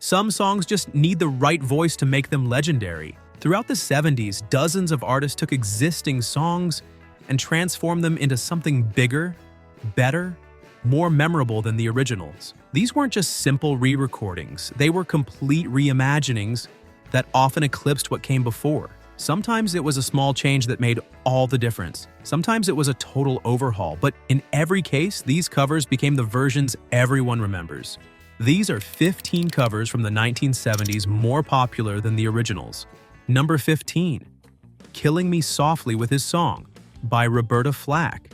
Some songs just need the right voice to make them legendary. Throughout the 70s, dozens of artists took existing songs and transformed them into something bigger, better, more memorable than the originals. These weren't just simple re-recordings, they were complete reimaginings that often eclipsed what came before. Sometimes it was a small change that made all the difference. Sometimes it was a total overhaul, but in every case, these covers became the versions everyone remembers. These are 15 covers from the 1970s more popular than the originals. Number 15, Killing Me Softly with His Song by Roberta Flack,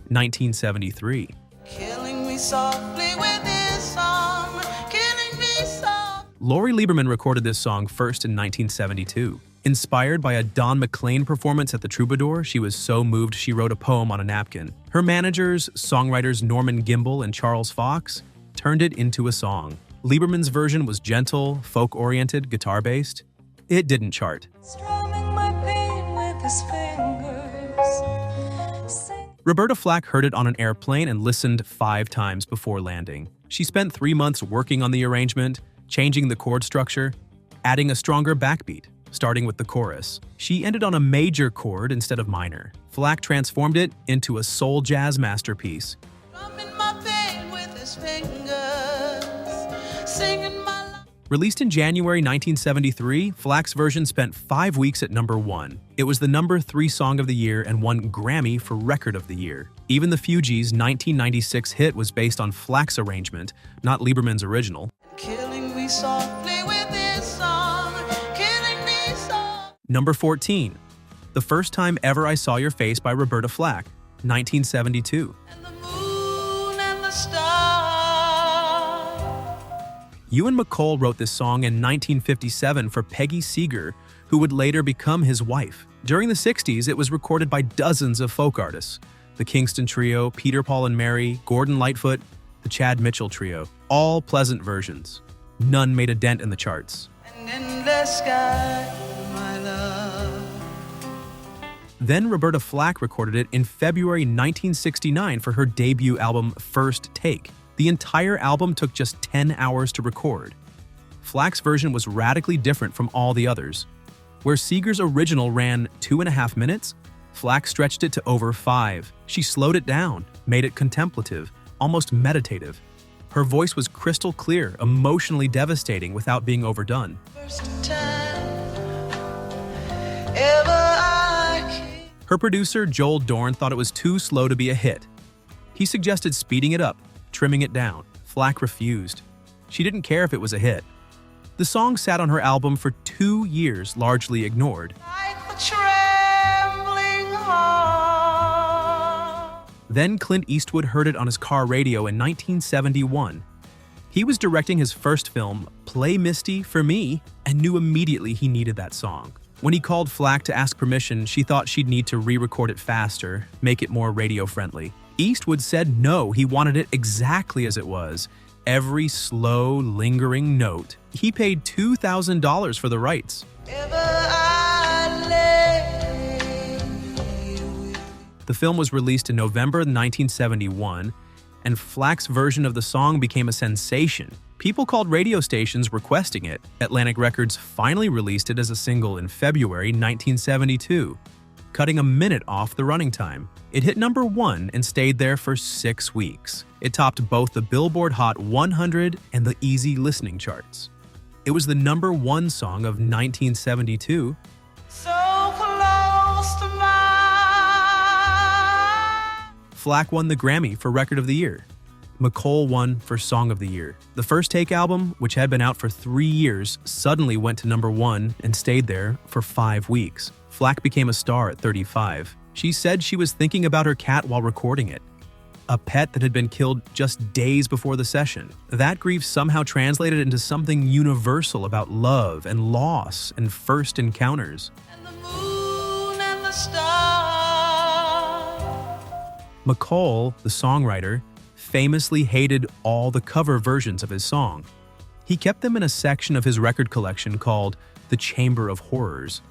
1973. Killing me softly with his song, killing me softly. Lori Lieberman recorded this song first in 1972. Inspired by a Don McLean performance at the Troubadour, she was so moved she wrote a poem on a napkin. Her managers, songwriters Norman Gimbel and Charles Fox, turned it into a song. Lieberman's version was gentle, folk-oriented, guitar-based. It didn't chart. Strumming my pain with his fingers. Roberta Flack heard it on an airplane and listened 5 times before landing. She spent 3 months working on the arrangement, changing the chord structure, adding a stronger backbeat, starting with the chorus. She ended on a major chord instead of minor. Flack transformed it into a soul jazz masterpiece. Strumming my pain with his fingers, singing my life. Released in January 1973, Flack's version spent 5 weeks at number 1. It was the number 3 song of the year and won Grammy for Record of the Year. Even the Fugees' 1996 hit was based on Flack's arrangement, not Lieberman's original. Killing me softly with his song, killing me softly. Number 14, The First Time Ever I Saw Your Face by Roberta Flack, 1972. And the moon and the stars. Ewan McColl wrote this song in 1957 for Peggy Seeger, who would later become his wife. During the 60s, it was recorded by dozens of folk artists. The Kingston Trio, Peter, Paul and Mary, Gordon Lightfoot, the Chad Mitchell Trio. All pleasant versions. None made a dent in the charts. An endless sky, my love. Then Roberta Flack recorded it in February 1969 for her debut album First Take. The entire album took just 10 hours to record. Flack's version was radically different from all the others. Where Seeger's original ran 2.5 minutes, Flack stretched it to over 5. She slowed it down, made it contemplative, almost meditative. Her voice was crystal clear, emotionally devastating without being overdone. First time ever I came. Her producer, Joel Dorn, thought it was too slow to be a hit. He suggested speeding it up, trimming it down. Flack refused. She didn't care if it was a hit. The song sat on her album for 2 years, largely ignored. Like the trembling heart. Then Clint Eastwood heard it on his car radio in 1971. He was directing his first film, Play Misty for Me, and knew immediately he needed that song. When he called Flack to ask permission, she thought she'd need to re-record it faster, make it more radio-friendly. Eastwood said no, he wanted it exactly as it was. Every slow, lingering note. He paid $2,000 for the rights. Ever I lay. The film was released in November 1971, and Flack's version of the song became a sensation. People called radio stations requesting it. Atlantic Records finally released it as a single in February 1972, cutting a minute off the running time. It hit number 1 and stayed there for 6 weeks. It topped both the Billboard Hot 100 and the Easy Listening charts. It was the number 1 song of 1972. So close to mine. Flack won the Grammy for Record of the Year. McColl won for Song of the Year. The First Take album, which had been out for 3 years, suddenly went to number 1 and stayed there for 5 weeks. Flack became a star at 35. She said she was thinking about her cat while recording it, a pet that had been killed just days before the session. That grief somehow translated into something universal about love and loss and first encounters. And the moon and the stars. McColl, the songwriter, famously hated all the cover versions of his song. He kept them in a section of his record collection called The Chamber of Horrors.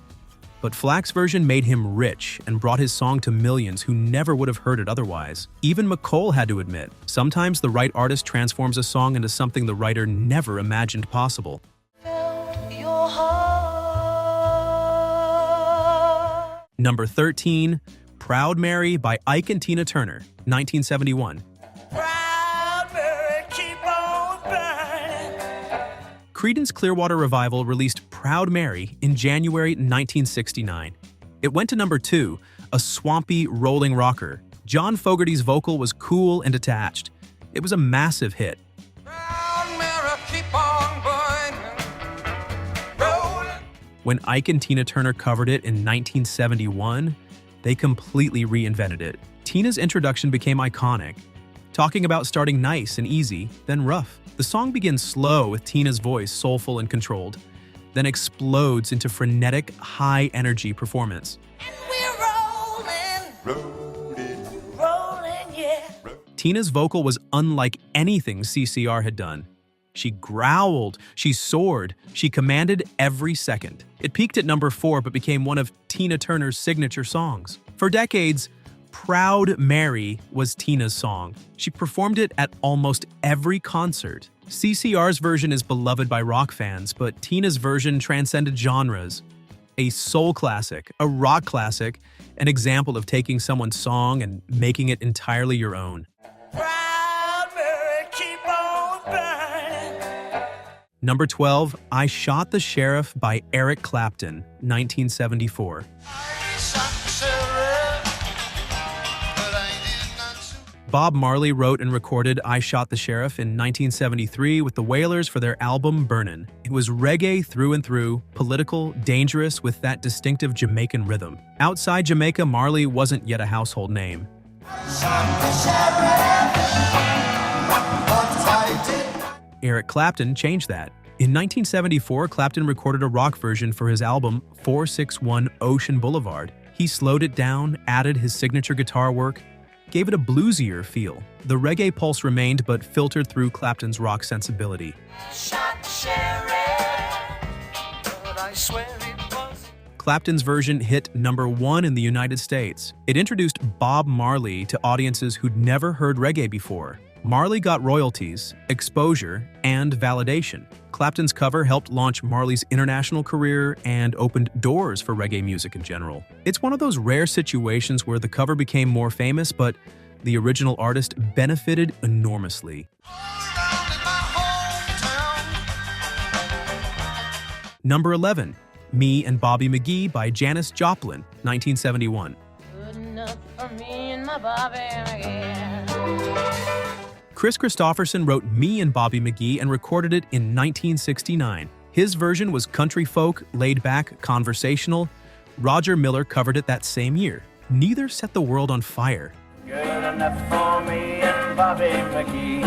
But Flack's version made him rich and brought his song to millions who never would have heard it otherwise. Even McCole had to admit, sometimes the right artist transforms a song into something the writer never imagined possible. Your heart. Number 13, Proud Mary by Ike and Tina Turner, 1971. Proud Mary, keep on burning. Creedence Clearwater Revival released Proud Mary in January 1969. It went to number 2, a swampy, rolling rocker. John Fogerty's vocal was cool and detached. It was a massive hit. Proud Mary, keep on burning. Rolling. When Ike and Tina Turner covered it in 1971, they completely reinvented it. Tina's introduction became iconic, talking about starting nice and easy, then rough. The song begins slow with Tina's voice soulful and controlled, then explodes into frenetic, high-energy performance. And we're rolling, yeah. Tina's vocal was unlike anything CCR had done. She growled, she soared, she commanded every second. It peaked at number 4 but became one of Tina Turner's signature songs. For decades, Proud Mary was Tina's song. She performed it at almost every concert. CCR's version is beloved by rock fans, but Tina's version transcended genres. A soul classic, a rock classic, an example of taking someone's song and making it entirely your own. Proud Mary, keep on burning. Number 12, I Shot the Sheriff by Eric Clapton, 1974. Bob Marley wrote and recorded I Shot the Sheriff in 1973 with the Wailers for their album Burnin'. It was reggae through and through, political, dangerous with that distinctive Jamaican rhythm. Outside Jamaica, Marley wasn't yet a household name. Eric Clapton changed that. In 1974, Clapton recorded a rock version for his album 461 Ocean Boulevard. He slowed it down, added his signature guitar work, gave it a bluesier feel. The reggae pulse remained but filtered through Clapton's rock sensibility. Shot the sheriff, but I swear it was. Clapton's version hit number 1 in the United States. It introduced Bob Marley to audiences who'd never heard reggae before. Marley got royalties, exposure, and validation. Clapton's cover helped launch Marley's international career and opened doors for reggae music in general. It's one of those rare situations where the cover became more famous, but the original artist benefited enormously. Number 11, Me and Bobby McGee by Janis Joplin, 1971. Good enough for me and my Bobby McGee. Chris Christopherson wrote Me and Bobby McGee and recorded it in 1969. His version was country folk, laid-back, conversational. Roger Miller covered it that same year. Neither set the world on fire. Good enough for me and Bobby McGee.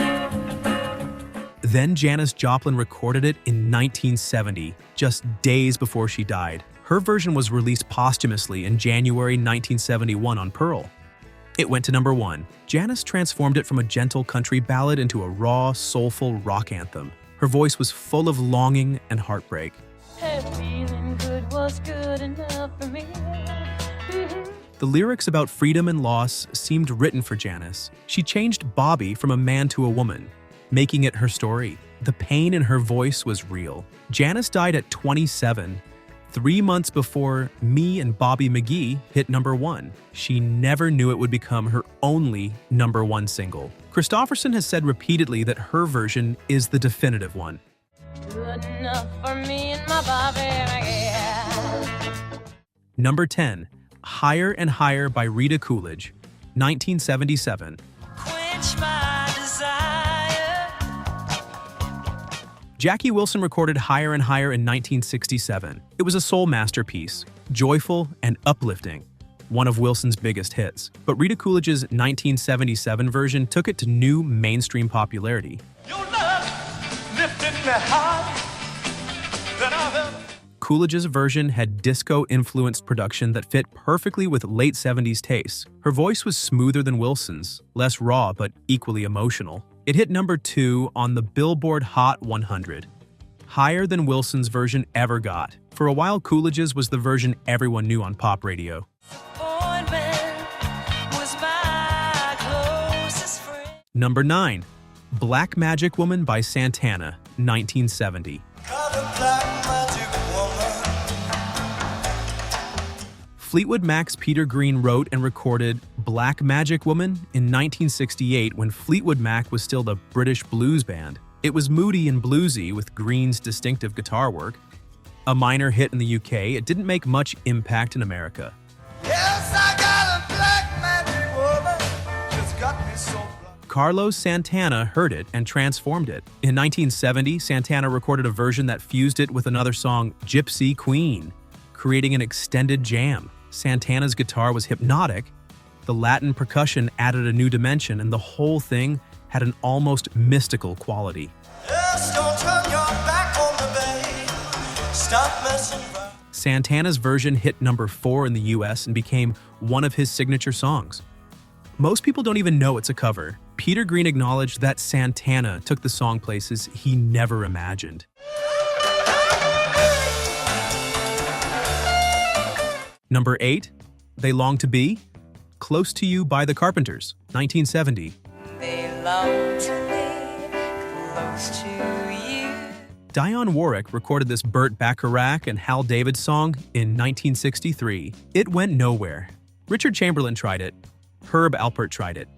Then Janis Joplin recorded it in 1970, just days before she died. Her version was released posthumously in January 1971 on Pearl. It went to number 1. Janis transformed it from a gentle country ballad into a raw, soulful rock anthem. Her voice was full of longing and heartbreak. Hey, feeling good was good enough for me. The lyrics about freedom and loss seemed written for Janis. She changed Bobby from a man to a woman, making it her story. The pain in her voice was real. Janis died at 27, 3 months before Me and Bobby McGee hit number 1. She never knew it would become her only number 1 single. Christopherson has said repeatedly that her version is the definitive one. Good enough for me and my Bobby McGee. Number 10, Higher and Higher by Rita Coolidge, 1977. Quench my desire. Jackie Wilson recorded Higher and Higher in 1967. It was a soul masterpiece, joyful and uplifting, one of Wilson's biggest hits. But Rita Coolidge's 1977 version took it to new mainstream popularity. Your love lifted me higher than I've ever. Coolidge's version had disco-influenced production that fit perfectly with late 70s tastes. Her voice was smoother than Wilson's, less raw but equally emotional. It hit number 2 on the Billboard Hot 100, higher than Wilson's version ever got. For a while, Coolidge's was the version everyone knew on pop radio. Number 9. Black Magic Woman by Santana, 1970. Fleetwood Mac's Peter Green wrote and recorded Black Magic Woman in 1968 when Fleetwood Mac was still the British blues band. It was moody and bluesy with Green's distinctive guitar work. A minor hit in the UK, it didn't make much impact in America. Yes, I got a black magic woman, just got me so blind. Carlos Santana heard it and transformed it. In 1970, Santana recorded a version that fused it with another song, Gypsy Queen, creating an extended jam. Santana's guitar was hypnotic, the Latin percussion added a new dimension, and the whole thing had an almost mystical quality. Yes, don't turn your back on the babe. Stop messing around. Santana's version hit number 4 in the US and became one of his signature songs. Most people don't even know it's a cover. Peter Green acknowledged that Santana took the song places he never imagined. Number 8, They Long to Be, Close to You by the Carpenters, 1970. They long to be close to you. Dionne Warwick recorded this Burt Bacharach and Hal David song in 1963. It went nowhere. Richard Chamberlain tried it. Herb Alpert tried it.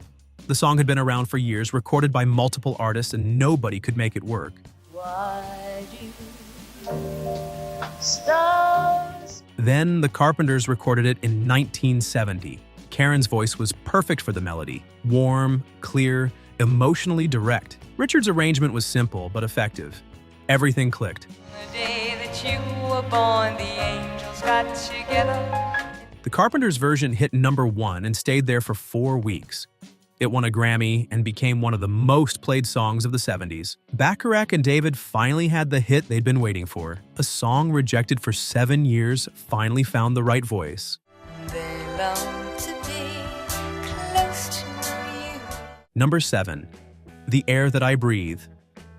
The song had been around for years, recorded by multiple artists, and nobody could make it work. Why do stars? Then the Carpenters recorded it in 1970. Karen's voice was perfect for the melody. Warm, clear, emotionally direct. Richard's arrangement was simple but effective. Everything clicked. The day that you were born, the angels got together. The Carpenters' version hit number 1 and stayed there for 4 weeks. It won a Grammy and became one of the most played songs of the 70s. Bacharach and David finally had the hit they'd been waiting for. A song rejected for 7 years finally found the right voice. They long to be close to you. Number 7. The Air That I Breathe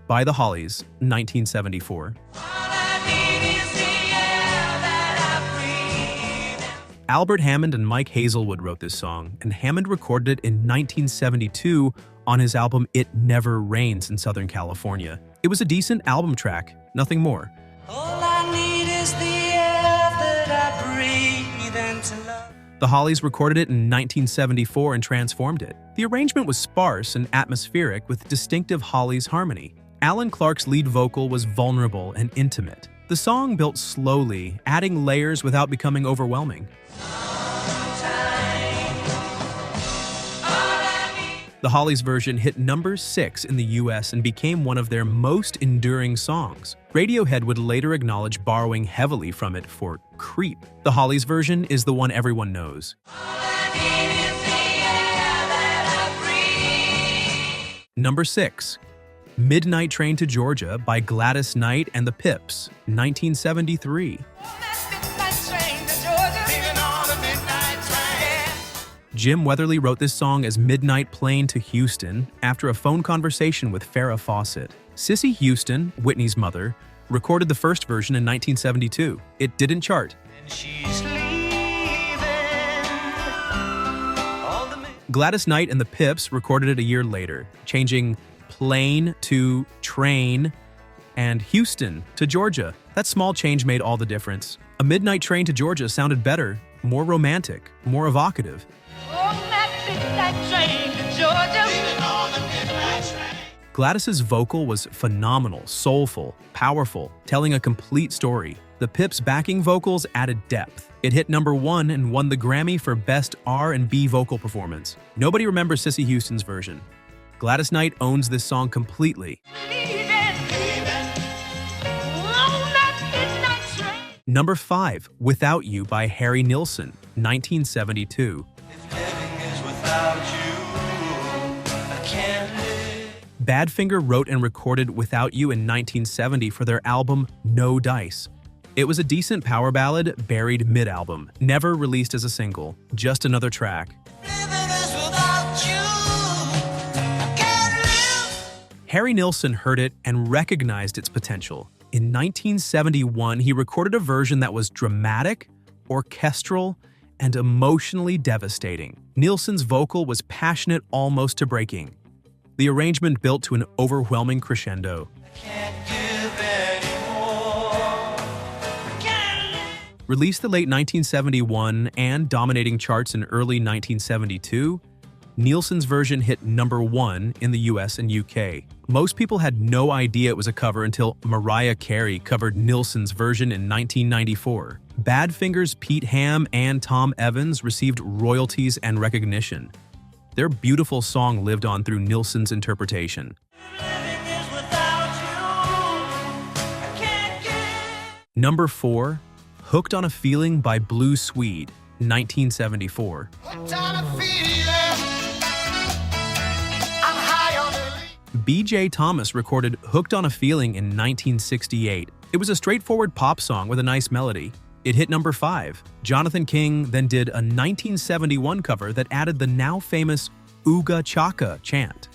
by the Hollies, 1974. Albert Hammond and Mike Hazelwood wrote this song, and Hammond recorded it in 1972 on his album It Never Rains in Southern California. It was a decent album track, nothing more. All I need is the air that I breathe and to love. The Hollies recorded it in 1974 and transformed it. The arrangement was sparse and atmospheric with distinctive Hollies harmony. Alan Clark's lead vocal was vulnerable and intimate. The song built slowly, adding layers without becoming overwhelming. The Hollies version hit number 6 in the US and became one of their most enduring songs. Radiohead would later acknowledge borrowing heavily from it for Creep. The Hollies version is the one everyone knows. Number 6. Midnight Train to Georgia by Gladys Knight and the Pips, 1973. Jim Weatherly wrote this song as Midnight Plane to Houston after a phone conversation with Farrah Fawcett. Cissy Houston, Whitney's mother, recorded the first version in 1972. It didn't chart. Gladys Knight and the Pips recorded it a year later, changing plane to train and Houston to Georgia. That small change made all the difference. A Midnight Train to Georgia sounded better, more romantic, more evocative. Gladys's vocal was phenomenal, soulful, powerful, telling a complete story. The Pips' backing vocals added depth. It hit number 1 and won the Grammy for Best R&B Vocal Performance. Nobody remembers Cissy Houston's version. Gladys Knight owns this song completely. Number 5, Without You by Harry Nilsson, 1972. Badfinger wrote and recorded Without You in 1970 for their album No Dice. It was a decent power ballad buried mid-album, never released as a single, just another track. Harry Nilsson heard it and recognized its potential. In 1971, he recorded a version that was dramatic, orchestral, and emotionally devastating. Nilsson's vocal was passionate almost to breaking. The arrangement built to an overwhelming crescendo. Released the late 1971 and dominating charts in early 1972, Nilsson's version hit #1 in the US and UK. Most people had no idea it was a cover until Mariah Carey covered Nilsson's version in 1994. Badfinger's Pete Ham and Tom Evans received royalties and recognition. Their beautiful song lived on through Nilsson's interpretation. Number 4, Hooked on a Feeling by Blue Swede, 1974. B.J. Thomas recorded Hooked on a Feeling in 1968. It was a straightforward pop song with a nice melody. It hit number 5. Jonathan King then did a 1971 cover that added the now famous Ooga Chaka chant.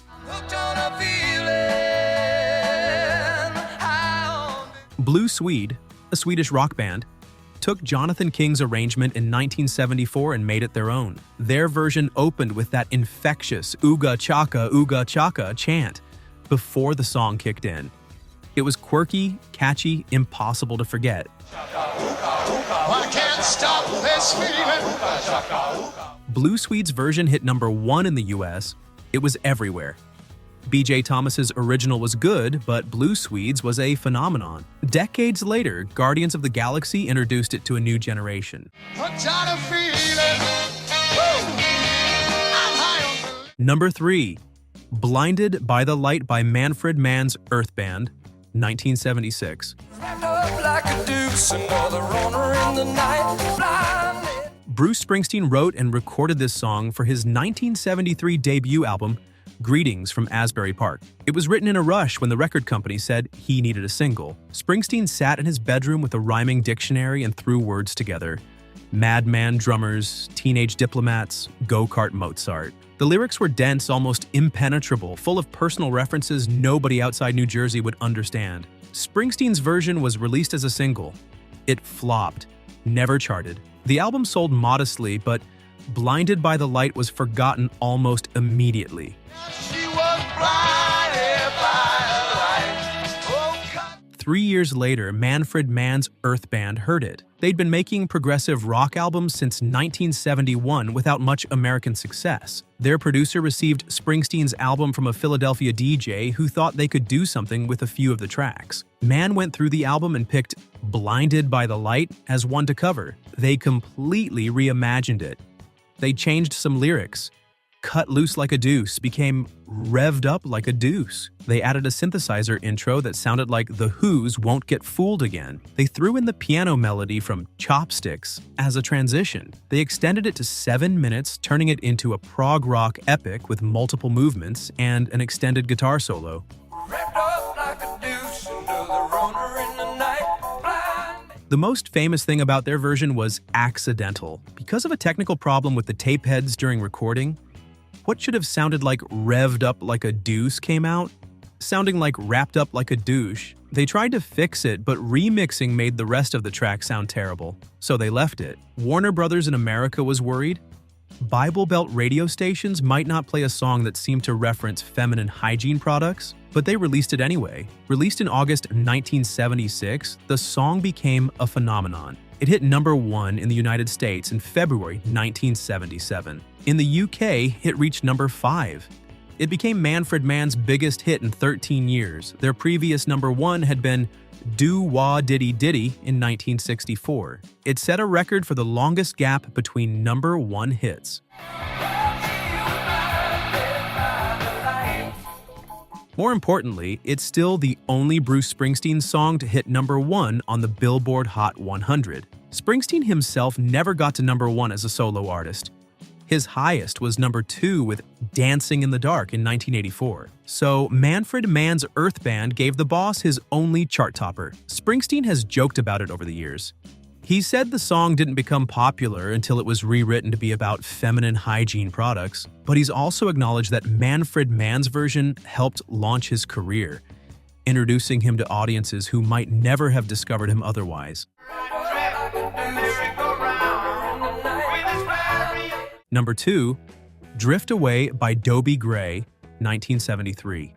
Blue Swede, a Swedish rock band, took Jonathan King's arrangement in 1974 and made it their own. Their version opened with that infectious Ooga Chaka chant before the song kicked in. It was quirky, catchy, impossible to forget. I can't stop this feeling. Blue Swede's version hit #1 in the US. It was everywhere. B.J. Thomas's original was good, but Blue Swede's was a phenomenon. Decades later, Guardians of the Galaxy introduced it to a new generation. Number 3, Blinded by the Light by Manfred Mann's Earth Band, 1976. Bruce Springsteen wrote and recorded this song for his 1973 debut album, Greetings from Asbury Park. It was written in a rush when the record company said he needed a single. Springsteen sat in his bedroom with a rhyming dictionary and threw words together. Madman drummers, teenage diplomats, go-kart Mozart. The lyrics were dense, almost impenetrable, full of personal references nobody outside New Jersey would understand. Springsteen's version was released as a single. It flopped, never charted. The album sold modestly, but Blinded by the Light was forgotten almost immediately. 3 years later, Manfred Mann's Earth Band heard it. They'd been making progressive rock albums since 1971 without much American success. Their producer received Springsteen's album from a Philadelphia DJ who thought they could do something with a few of the tracks. Mann went through the album and picked Blinded by the Light as one to cover. They completely reimagined it. They changed some lyrics. Cut Loose Like a Deuce became Revved Up Like a Deuce. They added a synthesizer intro that sounded like The Who's Won't Get Fooled Again. They threw in the piano melody from Chopsticks as a transition. They extended it to 7 minutes, turning it into a prog rock epic with multiple movements and an extended guitar solo. The most famous thing about their version was accidental. Because of a technical problem with the tape heads during recording, what should have sounded like Revved Up Like a Deuce came out, sounding like Wrapped Up Like a Douche. They tried to fix it, but remixing made the rest of the track sound terrible, so they left it. Warner Brothers in America was worried. Bible Belt radio stations might not play a song that seemed to reference feminine hygiene products, but they released it anyway. Released in August 1976, the song became a phenomenon. It hit #1 in the United States in February 1977. In the UK, it reached #5. It became Manfred Mann's biggest hit in 13 years. Their previous #1 had been Do Wah Diddy Diddy in 1964. It set a record for the longest gap between #1 hits. More importantly, it's still the only Bruce Springsteen song to hit #1 on the Billboard Hot 100. Springsteen himself never got to #1 as a solo artist. His highest was #2 with Dancing in the Dark in 1984. So Manfred Mann's Earth Band gave the boss his only chart topper. Springsteen has joked about it over the years. He said the song didn't become popular until it was rewritten to be about feminine hygiene products, but he's also acknowledged that Manfred Mann's version helped launch his career. introducing him to audiences who might never have discovered him otherwise. Number 2, Drift Away by Dobie Gray, 1973.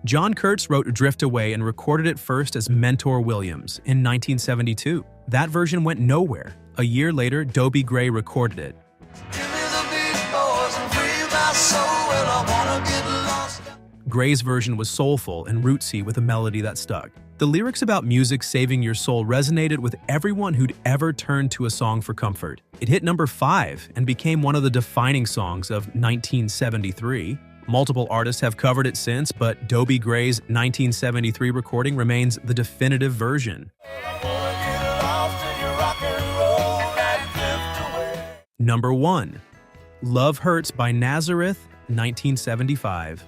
John Kurtz wrote Drift Away and recorded it first as Mentor Williams in 1972. That version went nowhere. A year later, Dobie Gray recorded it. Gray's version was soulful and rootsy with a melody that stuck. The lyrics about music saving your soul resonated with everyone who'd ever turned to a song for comfort. It hit number 5 and became one of the defining songs of 1973. Multiple artists have covered it since, but Dobie Gray's 1973 recording remains the definitive version. Number 1, Love Hurts by Nazareth, 1975.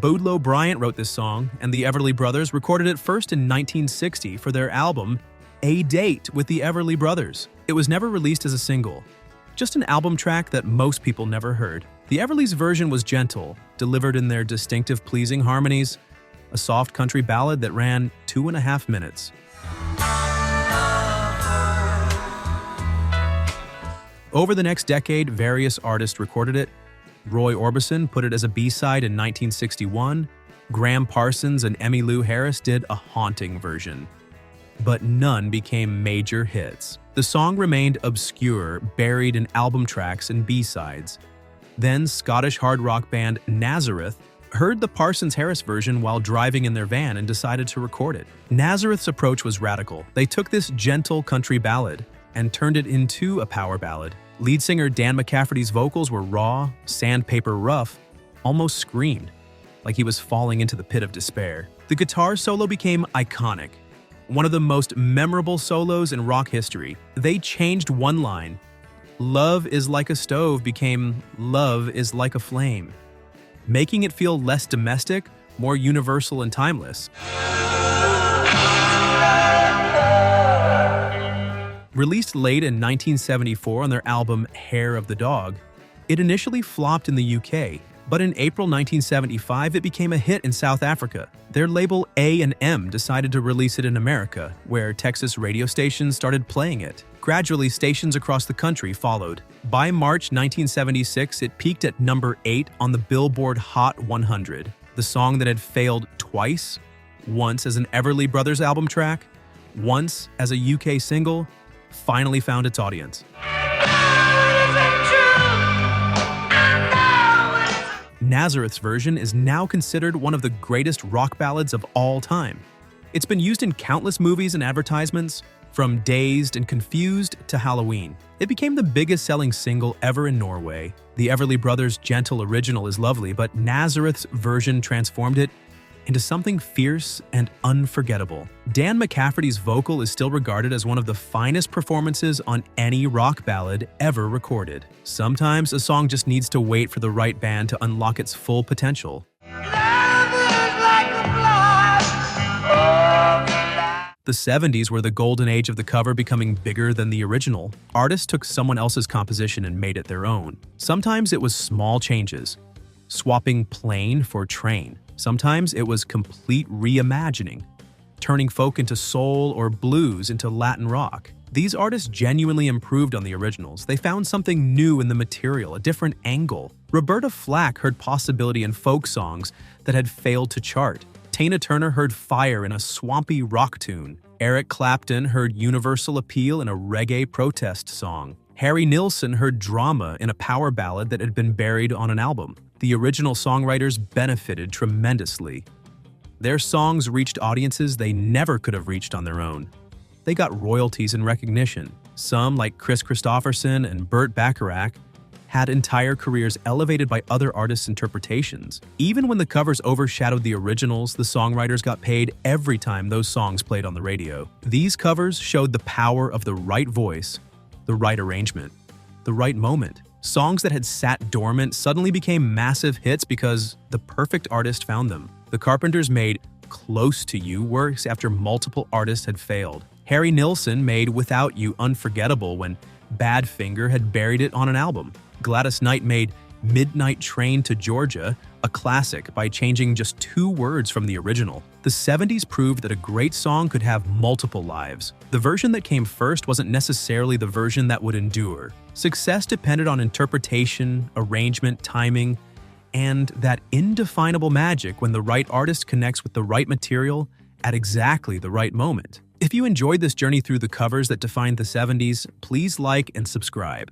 Boudleaux Bryant wrote this song, and the Everly Brothers recorded it first in 1960 for their album, A Date with the Everly Brothers. It was never released as a single, just an album track that most people never heard. The Everly's version was gentle, delivered in their distinctive pleasing harmonies, a soft country ballad that ran 2.5 minutes. Over the next decade, various artists recorded it. Roy Orbison put it as a B-side in 1961. Graham Parsons and Emmylou Harris did a haunting version. But none became major hits. The song remained obscure, buried in album tracks and B-sides. Then Scottish hard rock band Nazareth heard the Parsons-Harris version while driving in their van and decided to record it. Nazareth's approach was radical. They took this gentle country ballad and turned it into a power ballad. Lead singer Dan McCafferty's vocals were raw, sandpaper rough, almost screamed, like he was falling into the pit of despair. The guitar solo became iconic, one of the most memorable solos in rock history. They changed one line. Love is like a stove became love is like a flame, making it feel less domestic, more universal and timeless. Released late in 1974 on their album Hair of the Dog, it initially flopped in the UK, but in April 1975 it became a hit in South Africa. Their label A&M decided to release it in America, where Texas radio stations started playing it. Gradually, stations across the country followed. By March 1976, it peaked at number 8 on the Billboard Hot 100. The song that had failed twice, once as an Everly Brothers album track, once as a UK single, finally found its audience. Nazareth's version is now considered one of the greatest rock ballads of all time. It's been used in countless movies and advertisements, from Dazed and Confused to Halloween. It became the biggest selling single ever in Norway. The Everly Brothers' gentle original is lovely, but Nazareth's version transformed it into something fierce and unforgettable. Dan McCafferty's vocal is still regarded as one of the finest performances on any rock ballad ever recorded. Sometimes a song just needs to wait for the right band to unlock its full potential. The 70s were the golden age of the cover becoming bigger than the original. Artists took someone else's composition and made it their own. Sometimes it was small changes, swapping plane for train. Sometimes it was complete reimagining, turning folk into soul or blues into Latin rock. These artists genuinely improved on the originals. They found something new in the material, a different angle. Roberta Flack heard possibility in folk songs that had failed to chart. Tina Turner heard fire in a swampy rock tune. Eric Clapton heard universal appeal in a reggae protest song. Harry Nilsson heard drama in a power ballad that had been buried on an album. The original songwriters benefited tremendously. Their songs reached audiences they never could have reached on their own. They got royalties and recognition. Some, like Chris Christopherson and Burt Bacharach, had entire careers elevated by other artists' interpretations. Even when the covers overshadowed the originals, the songwriters got paid every time those songs played on the radio. These covers showed the power of the right voice, the right arrangement, the right moment. Songs that had sat dormant suddenly became massive hits because the perfect artist found them. The Carpenters made Close to You works after multiple artists had failed. Harry Nilsson made Without You unforgettable when Badfinger had buried it on an album. Gladys Knight made Midnight Train to Georgia a classic by changing just 2 words from the original. The 70s proved that a great song could have multiple lives. The version that came first wasn't necessarily the version that would endure. Success depended on interpretation, arrangement, timing, and that indefinable magic when the right artist connects with the right material at exactly the right moment. If you enjoyed this journey through the covers that defined the 70s, please like and subscribe.